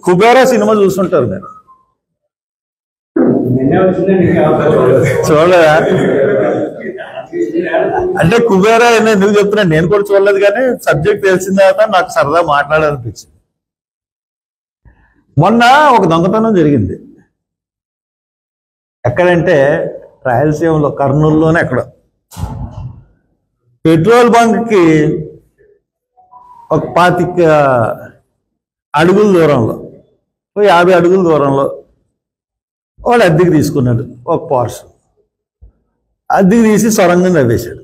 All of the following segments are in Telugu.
కుబేరా సినిమా చూస్తుంటారు మీరు, చూడలేదా? అంటే కుబేరా ఎందుకు చెప్తున్నా, నేను కూడా చూడలేదు, కానీ సబ్జెక్ట్ తెలిసిన తర్వాత నాకు సరదా మాట్లాడాలనిపించింది. మొన్న ఒక దొంగతనం జరిగింది. ఎక్కడంటే రాయలసీమలో, కర్నూలులోనే ఎక్కడ పెట్రోల్ బంక్కి ఒక 25 అడుగుల దూరంలో, 50 అడుగుల దూరంలో వాడు అద్దెకి తీసుకున్నాడు ఒక పార్స్. అద్దెకి తీసి సొరంగం తవ్వేశాడు.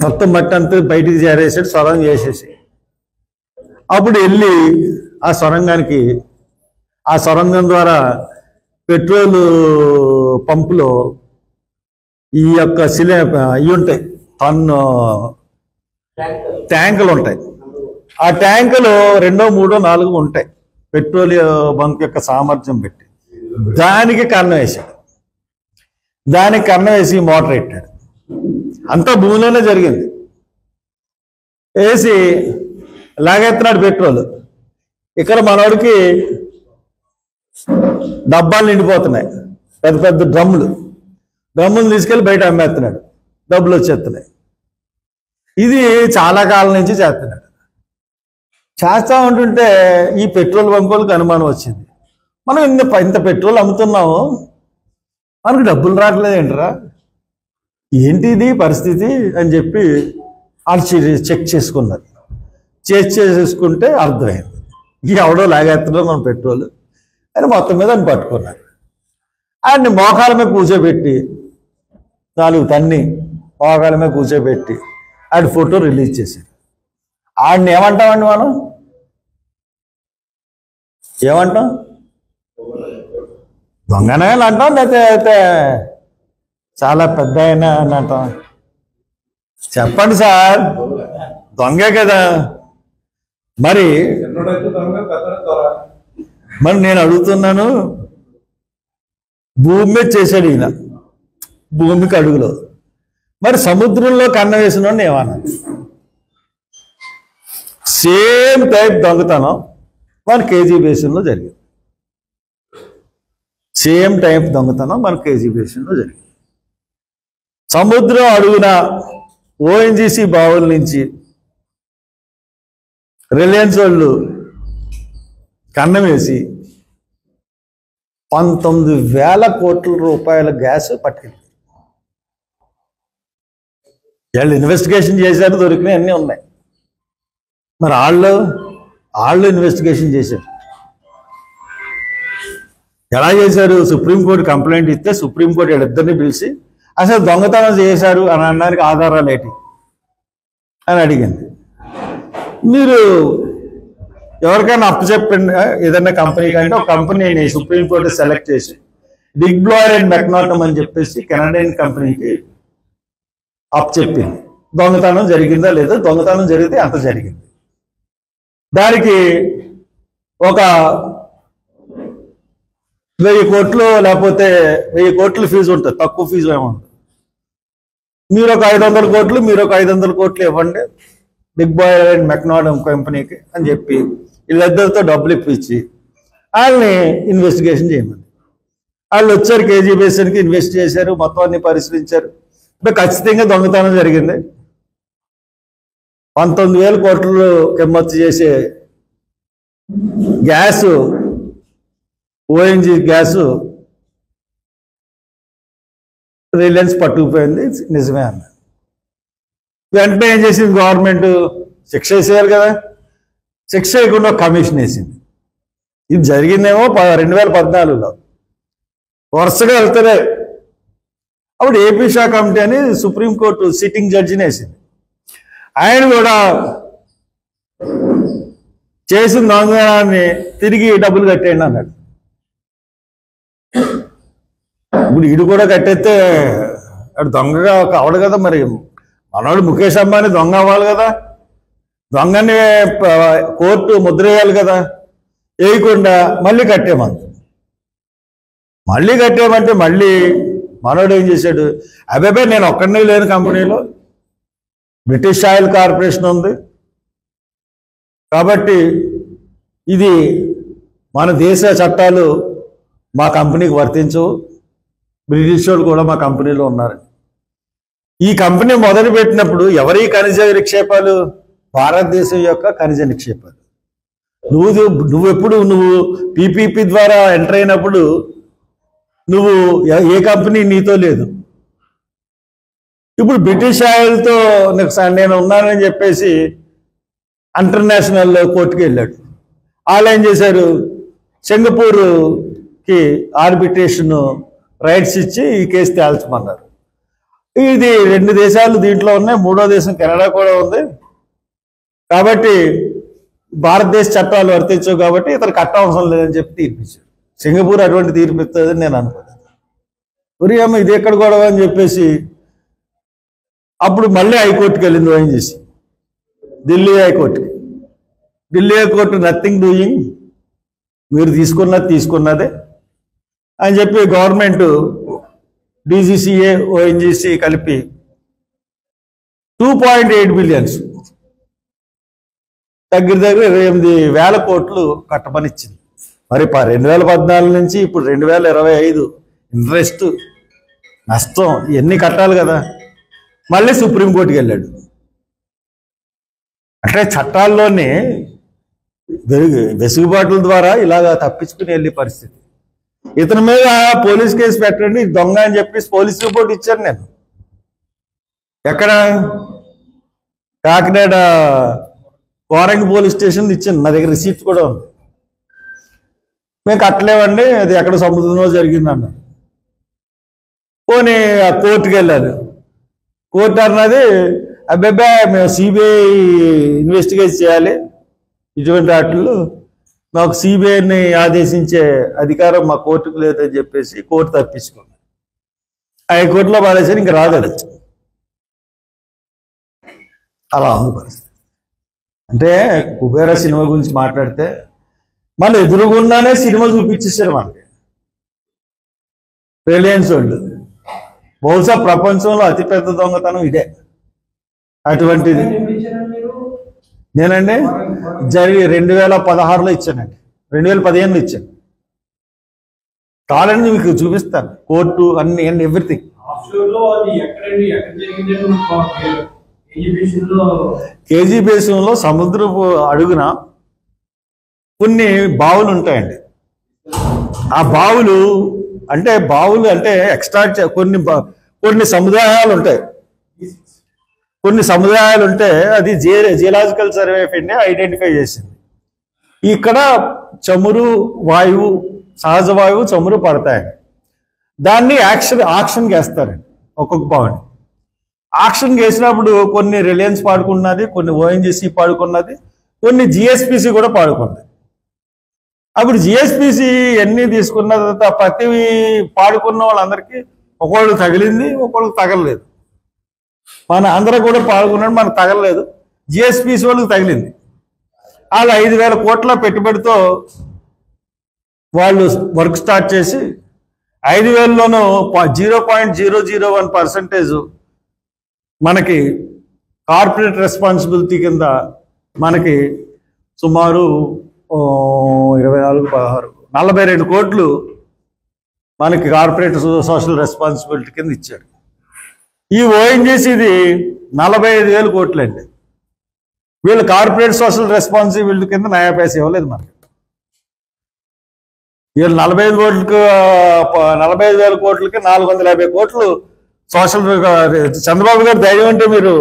మొత్తం మట్టి అంతా బయటికి చేరేసాడు, సొరంగం చేసేసి అప్పుడు వెళ్ళి ఆ సొరంగానికి, ఆ సొరంగం ద్వారా పెట్రోల్ పంపులో ఈ యొక్క ఇవి ఉంటాయి, టన్ను ట్యాంకులు ఉంటాయి. ఆ ట్యాంకులు 2, 3, 4 ఉంటాయి పెట్రోల్ బంక్ యొక్క సామర్థ్యం పెట్టి. దానికి కన్నం వేసాడు. దానికి కన్నం వేసి మోటార్ పెట్టాడు. అంతా భూమిలోనే జరిగింది. వేసి లాగెత్తున్నాడు పెట్రోల్. ఇక్కడ మనోడికి డబ్బాలు నిండిపోతున్నాయి, పెద్ద పెద్ద డ్రమ్ములు తీసుకెళ్ళి బయట అమ్మేస్తున్నాడు, డబ్బులు వచ్చేస్తున్నాయి. ఇది చాలా కాలం నుంచి చేస్తున్నాడు. చేస్తా ఉంటుంటే ఈ పెట్రోల్ బంకులకు అనుమానం వచ్చింది, మనం ఇంత పెట్రోల్ అమ్ముతున్నాము, మనకు డబ్బులు రావట్లేదు ఏంట్రా, ఏంటి ఇది పరిస్థితి అని చెప్పి వాళ్ళు చెక్ చేసుకున్నారు. చేసుకుంటే అర్థమైంది, ఎవడో లాగేస్తున్నాడు మన పెట్రోల్ అని. మొత్తం మీద అని పట్టుకున్నారు. ఆయన్ని మోకాల మీద కూర్చోబెట్టి 4 తన్ని మోకాల మీద కూర్చోబెట్టి ఆడి ఫోటో రిలీజ్ చేశారు. ఆడిని ఏమంటామండి మనం? ఏమంటాం? దొంగనే అంటాం, లేకపోతే చాలా పెద్ద అయినా అని అంటాం? చెప్పండి సార్, దొంగే కదా. మరి నేను అడుగుతున్నాను, భూమి మీద చేశాడు ఈయన, భూమికి అడుగులో. మరి సముద్రంలో కన్న వేసిన ఏమన్నా? సేమ్ టైప్ దొంగతనం మన కేజీ బేసిన్లో జరిగింది. సేమ్ టైప్ దొంగతనం మన కేజీ బేసిన్లో జరిగింది. సముద్రం అడుగున ఓఎన్జీసీ బావుల నుంచి రిలయన్స్ వాళ్ళు కన్నం వేసి 19,000 కోట్ల రూపాయల గ్యాస్ పట్టుకెళ్ళి వాళ్ళు ఇన్వెస్టిగేషన్ చేశారు, దొరికినాయి, అన్నీ ఉన్నాయి. మరి వాళ్ళు ఇన్వెస్టిగేషన్ చేశారు. ఎలా చేశారు? సుప్రీంకోర్టు కంప్లైంట్ ఇస్తే సుప్రీంకోర్టు వీళ్ళిద్దరిని పిలిచి అసలు దొంగతనం చేశారు అని అనడానికి ఆధారాలు ఏంటి అని అడిగింది. మీరు ఎవరికైనా అప్పచెప్పండి, ఏదైనా కంపెనీ కంటే ఒక కంపెనీని సుప్రీంకోర్టు సెలెక్ట్ చేసి బిగ్ బ్లాయర్ అండ్ మెక్నాటమ్ అని చెప్పేసి కెనడియన్ కంపెనీకి అప్పచెప్పింది. దొంగతనం జరిగిందా లేదా, దొంగతనం జరిగితే అంత జరిగింది. దానికి ఒక 1000 కోట్లు లేకపోతే 1000 కోట్ల ఫీజు ఉంటుంది, తక్కువ ఫీజు ఏముంటుంది. మీరు ఒక 500 కోట్లు, మీరు ఒక 500 కోట్లు ఇవ్వండి బిగ్ బ్లాయర్ అండ్ మెక్నాటమ్ కంపెనీకి అని చెప్పి వీళ్ళిద్దరితో డబ్బులు ఇప్పించి వాళ్ళని ఇన్వెస్టిగేషన్ చేయమని. వాళ్ళు వచ్చారు, కేజీ బేసిన్కి ఇన్వెస్ట్ చేశారు, మొత్తం అన్ని పరిశీలించారు. ఇప్పుడు ఖచ్చితంగా దొంగతనం జరిగింది. 19,000 కోట్లు కిమ్మత్తు చేసే గ్యాసు, ఓఎన్జీ గ్యాసు రిలయన్స్ పట్టుకుపోయింది, నిజమే అన్న. వెంటనే ఏం చేసింది గవర్నమెంట్? శిక్ష వేసేయాలి కదా, శిక్ష వేయకుండా కమిషన్ వేసింది. ఇది జరిగిందేమో 2014లో. వరుసగా వెళ్తారే. అప్పుడు ఏపీ షా కమిటీ అని సుప్రీంకోర్టు సిట్టింగ్ జడ్జిని వేసింది. ఆయన కూడా చేసిన దొంగతనాన్ని తిరిగి డబ్బులు కట్టేయండి అన్నాడు. ఇప్పుడు ఈడు కూడా కట్టేస్తే అటు దొంగగా కావడు కదా. మరి మనోడు ముఖేష్ అంబానీ దొంగ అవ్వాలి కదా, దొంగని కోర్టు ముద్ర వేయాలి కదా. వేయకుండా మళ్ళీ కట్టేయమంటే మళ్ళీ మనోడు ఏం చేశాడు? అబ్బాయి నేను ఒక్కడనే లేని కంపెనీలో బ్రిటిష్ ఆయిల్ కార్పొరేషన్ ఉంది కాబట్టి ఇది మన దేశ చట్టాలు మా కంపెనీకి వర్తించవు, బ్రిటిష్ వాళ్ళు కూడా మా కంపెనీలో ఉన్నారు. ఈ కంపెనీ మొదలుపెట్టినప్పుడు ఎవరి ఖనిజ నిక్షేపాలు? భారతదేశం యొక్క ఖనిజ నిక్షేపాలు. నువ్వు పీపీపీ ద్వారా ఎంటర్ అయినప్పుడు నువ్వు ఏ కంపెనీ నీతో లేదు. ఇప్పుడు బ్రిటిష్ ఆయిల్తో నేను ఉన్నానని చెప్పేసి ఇంటర్నేషనల్ కోర్టుకి వెళ్ళాడు. వాళ్ళు ఏం చేశారు? సింగపూర్కి ఆర్బిట్రేషన్ రైట్స్ ఇచ్చి ఈ కేసు తేల్చమన్నారు. ఇది 2 దేశాలు దీంట్లో ఉన్నాయి, 3వ దేశం కెనడా కూడా ఉంది. కాబట్టి భారతదేశ చట్టాలు వర్తించవు కాబట్టి ఇతను కట్ట అవసరం లేదని చెప్పి తీర్పిచ్చారు. సింగపూర్ అటువంటి తీర్పు ఇస్తుందని నేను అనుకోలేదు. ఒరియమ్మ ఇది ఎక్కడ గొడవ అని చెప్పేసి అప్పుడు మళ్ళీ హైకోర్టుకి వెళ్ళింది ONGC, ఢిల్లీ హైకోర్టుకి. ఢిల్లీ హైకోర్టు నథింగ్ డూయింగ్, మీరు తీసుకున్నదే అని చెప్పి గవర్నమెంట్ DGCA ONGC కలిపి 2.8 బిలియన్స్ దగ్గర 28,000 కోట్లు కట్టమనిచ్చింది. మరి 2014 నుంచి ఇప్పుడు 2025 ఇంట్రెస్ట్ నష్టం ఇవన్నీ కట్టాలి కదా. మళ్ళీ సుప్రీంకోర్టుకి వెళ్ళాడు. అంటే చట్టాల్లోనే వెసులుబాట్ల ద్వారా ఇలాగా తప్పించుకుని వెళ్ళే పరిస్థితి. ఇతని మీద పోలీస్ కేసు పెట్టండి, దొంగ అని చెప్పి పోలీస్ రిపోర్ట్ ఇచ్చాను నేను. ఎక్కడ? కాకినాడ కోరంగి పోలీస్ స్టేషన్ ఇచ్చాను, నా దగ్గర రిసీప్ట్ కూడా ఉంది. మేము కట్టలేమండి, అది ఎక్కడ సముద్రంలో జరిగిందన్న. పోనీ ఆ కోర్టుకి వెళ్ళాను. కోర్టు అన్నది అబ్బాయి మేము సిబిఐ ఇన్వెస్టిగేట్ చేయాలి, ఇటువంటి వాటిల్లో మాకు సిబిఐని ఆదేశించే అధికారం మా కోర్టుకు లేదని చెప్పేసి కోర్టు తప్పించుకుంది. హైకోర్టులో పడేసరి ఇంక రాలేదు. అలా ఉంది పరిస్థితి. అంటే కుబేర సినిమా గురించి మాట్లాడితే మళ్ళీ ఎదురుగుండానే సినిమా చూపించేసారు మనకి రిలయన్స్ వాళ్ళు. బహుశా ప్రపంచంలో అతిపెద్ద దొంగతనం ఇదే. అటువంటిది నేనండి 2016లో ఇచ్చానండి, 2015లో ఇచ్చాను. కావాలండి మీకు చూపిస్తాను, కోర్టు అన్ని ఎవ్రీథింగ్. కేజీ బేసిన్లో సముద్రపు అడుగున కొన్ని బావులు ఉంటాయండి. ఆ బావులు అంటే ఎక్స్ట్రాక్ట్ కొన్ని సముదాయాలు ఉంటాయి. అది geological survey of India identify చేసింది. ఇక్కడ చమురు వాయువు, సహజ వాయువు, చమురు పడతాయండి. దాన్ని ఆక్షన్ వేస్తారండి. ఒక్కొక్క బావుని ఆక్షన్ వేసినప్పుడు కొన్ని రిలయన్స్ పాడుకున్నది, కొన్ని ONGC పాడుకున్నది, కొన్ని GSPC కూడా పాడుకున్నది. అప్పుడు GSPC ఎన్ని తీసుకున్న తర్వాత ప్రతి పాడుకున్న వాళ్ళందరికీ ఒకళ్ళు తగిలింది, ఒకళ్ళు తగలలేదు. మన అందరూ కూడా పాడుకున్నాడు, మనకు తగలలేదు. GSPC వాళ్ళకి తగిలింది. వాళ్ళు 5,000 కోట్ల పెట్టుబడితో వాళ్ళు వర్క్ స్టార్ట్ చేసి 5,000లోనూ 0.001% మనకి కార్పొరేట్ రెస్పాన్సిబిలిటీ కింద మనకి సుమారు 42 కోట్లు మనకి కార్పొరేట్ సోషల్ రెస్పాన్సిబిలిటీ కింద ఇచ్చాడు. ఈ ONGCది 45,000 కోట్లు అండి. వీళ్ళు కార్పొరేట్ సోషల్ రెస్పాన్సిబిలిటీ కింద 90 పైసలు ఇవ్వలేదు మనకి. వీళ్ళు 45,000 కోట్లకి 450 కోట్లు సోషల్. చంద్రబాబు గారు ధైర్యం అంటే మీరు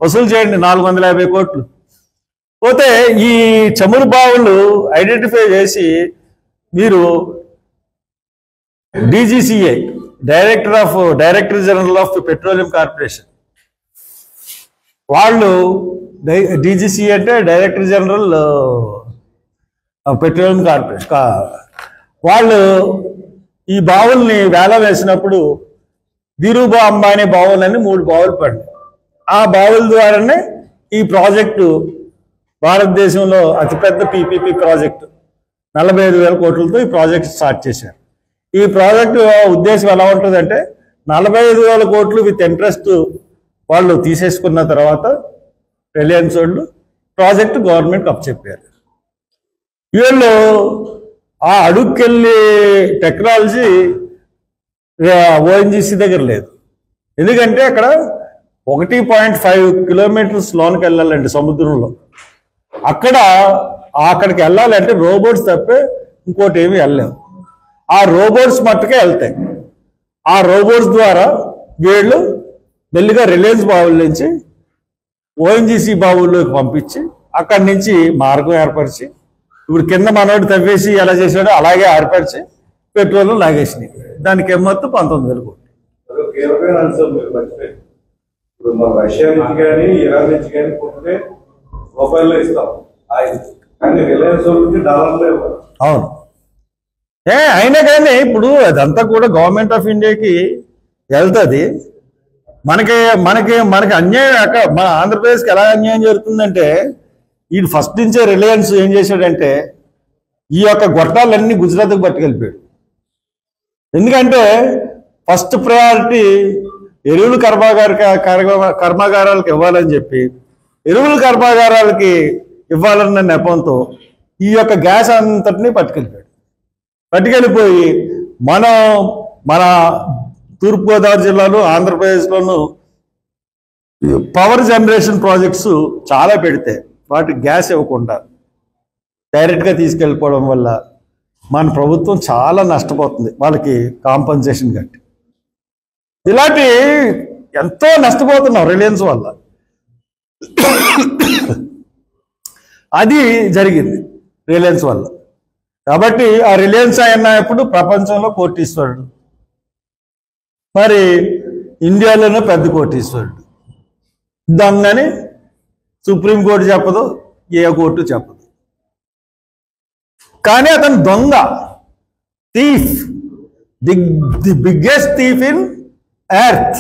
వసూలు చేయండి 450 కోట్లు. పోతే ఈ చమురు బావులు ఐడెంటిఫై చేసి మీరు DGCA director general of petroleum corporation వాళ్ళు, DGCA అంటే డైరెక్టర్ జనరల్ పెట్రోలియం కార్పొరేషన్, వాళ్ళు ఈ బావుల్ని వేలం వేసినప్పుడు ధీరుభా అంబానీ బావులని 3 బావులు పడ్డాయి. ఆ బావుల ద్వారానే ఈ ప్రాజెక్టు భారతదేశంలో అతిపెద్ద PPP ప్రాజెక్టు 45,000 కోట్లతో ఈ ప్రాజెక్ట్ స్టార్ట్ చేశారు. ఈ ప్రాజెక్టు ఉద్దేశం ఎలా ఉంటుందంటే 45,000 కోట్లు విత్ ఇంట్రెస్ట్ వాళ్ళు తీసేసుకున్న తర్వాత రిలయన్స్ వాళ్ళు ప్రాజెక్టు గవర్నమెంట్కి అప్పచెప్పారు. వీళ్ళు ఆ అడుగుకెళ్ళి టెక్నాలజీ ఓఎన్జీసీ దగ్గర లేదు. ఎందుకంటే అక్కడ 1.5 కిలోమీటర్స్ లోనికి వెళ్ళాలండి సముద్రంలో. అక్కడికి వెళ్ళాలంటే రోబోట్స్ తప్పే ఇంకోటి ఏమి వెళ్ళలేవు. ఆ రోబోట్స్ మట్టుకే వెళ్తాయి. ఆ రోబోట్స్ ద్వారా వీళ్ళు మెల్లిగా రిలయన్స్ బావుల నుంచి ఓఎన్జీసీ బావుల్లోకి పంపించి అక్కడి నుంచి మార్గం ఏర్పరిచి, ఇప్పుడు కింద మనోడు తవ్వేసి ఎలా చేశాడో అలాగే ఏర్పరిచి పెట్రోల్ లాగేసినాయి. దానికి మొత్తం 19,000 కోట్లు. కీలకమైన అంశం మీరు మర్చిపోయింది. ఇప్పుడు మన రష్యా నుంచి కానీ ఇరాన్ నుంచి కానీ కొంటే రూపాయల్లో ఇస్తాం, కానీ రిలయన్స్ నుంచి డాలర్లో ఇవ్వాలి. అవును. అయినా కానీ ఇప్పుడు అదంతా కూడా గవర్నమెంట్ ఆఫ్ ఇండియాకి వెళ్తుంది. మనకి మనకి మనకి అన్యాయం మన ఆంధ్రప్రదేశ్కి ఎలా అన్యాయం జరుగుతుందంటే, ఈ ఫస్ట్ నుంచే రిలయన్స్ ఏం చేశాడంటే ఈ యొక్క గొట్టాలన్నీ గుజరాత్కి పట్టుకెళ్ళిపోయాడు. ఎందుకంటే ఫస్ట్ ప్రయారిటీ ఎరువుల కర్మాగారాలకు ఇవ్వాలని చెప్పి ఎరువుల కర్మాగారాలకి ఇవ్వాలన్న నెపంతో ఈ యొక్క గ్యాస్ అంతటినీ పట్టుకెళ్ళిపోయి మన తూర్పుగోదావరి జిల్లాలో ఆంధ్రప్రదేశ్లోనూ పవర్ జనరేషన్ ప్రాజెక్ట్స్ చాలా పెడితే వాటికి గ్యాస్ ఇవ్వకుండా డైరెక్ట్గా తీసుకెళ్ళిపోవడం వల్ల మన ప్రభుత్వం చాలా నష్టపోతుంది. వాళ్ళకి కాంపన్సేషన్ కట్టి ఇలాంటి ఎంతో నష్టపోతున్నాం రిలయన్స్ వల్ల. అది జరిగింది రిలయన్స్ వల్ల. కాబట్టి ఆ రిలయన్స్ అయినప్పుడు ప్రపంచంలో కోటీశ్వరుడు, మరి ఇండియాలోనే పెద్ద కోటీశ్వరుడు. దాన్ని సుప్రీంకోర్టు చెప్పదు, ఏ కోర్టు చెప్పదు. కానీ అతను దొంగ, thief, the biggest thief in earth.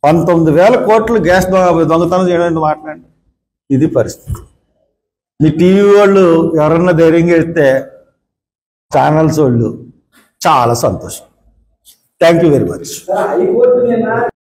19,000 కోట్లు గ్యాస్ దొంగతనం చేయడానికి మాట్లాడండి. ఇది పరిస్థితి. మీ టీవీ వాళ్ళు ఎవరన్నా ధైర్యంగా ఇస్తే ఛానల్స్ వాళ్ళు చాలా సంతోషం. Thank you very much.